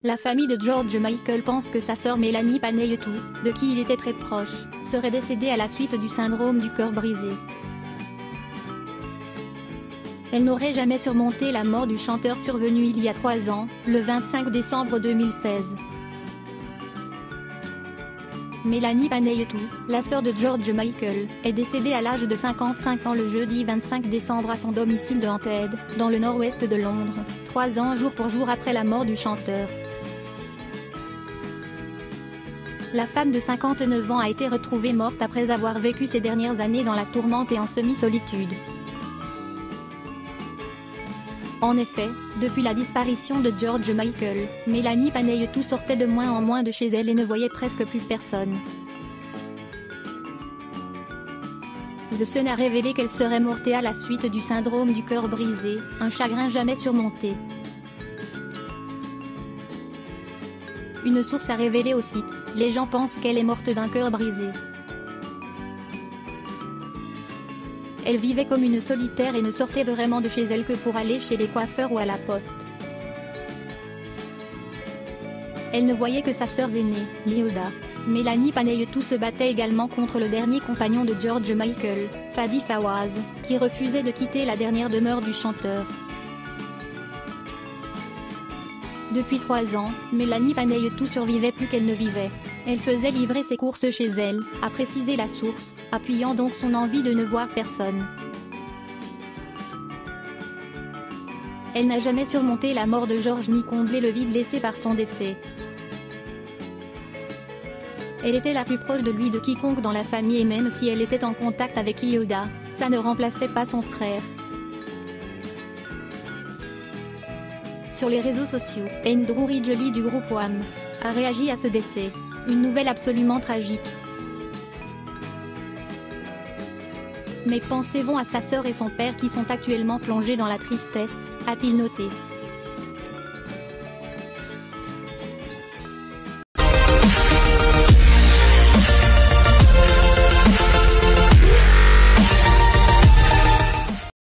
La famille de George Michael pense que sa sœur Melanie Panayiotou, de qui il était très proche, serait décédée à la suite du syndrome du cœur brisé. Elle n'aurait jamais surmonté la mort du chanteur survenue il y a 3 ans, le 25 décembre 2016. Melanie Panayiotou, la sœur de George Michael, est décédée à l'âge de 55 ans le jeudi 25 décembre à son domicile de Hampstead, dans le nord-ouest de Londres, 3 ans jour pour jour après la mort du chanteur. La femme de 59 ans a été retrouvée morte après avoir vécu ces dernières années dans la tourmente et en semi-solitude. En effet, depuis la disparition de George Michael, Melanie Panayiotou sortait de moins en moins de chez elle et ne voyait presque plus personne. The Sun a révélé qu'elle serait morte à la suite du syndrome du cœur brisé, un chagrin jamais surmonté. Une source a révélé au site « Les gens pensent qu'elle est morte d'un cœur brisé ». Elle vivait comme une solitaire et ne sortait vraiment de chez elle que pour aller chez les coiffeurs ou à la poste. Elle ne voyait que sa sœur aînée, Yehuda. Melanie Panayiotou se battait également contre le dernier compagnon de George Michael, Fadi Fawaz, qui refusait de quitter la dernière demeure du chanteur. Depuis 3 ans, Melanie Panayiotou survivait plus qu'elle ne vivait. Elle faisait livrer ses courses chez elle, a précisé la source, appuyant donc son envie de ne voir personne. Elle n'a jamais surmonté la mort de George ni comblé le vide laissé par son décès. Elle était la plus proche de lui de quiconque dans la famille et même si elle était en contact avec Yehuda, ça ne remplaçait pas son frère. Sur les réseaux sociaux, Andrew Ridgeley du groupe Wham! A réagi à ce décès. Une nouvelle absolument tragique. Mes pensées vont à sa sœur et son père qui sont actuellement plongés dans la tristesse, a-t-il noté.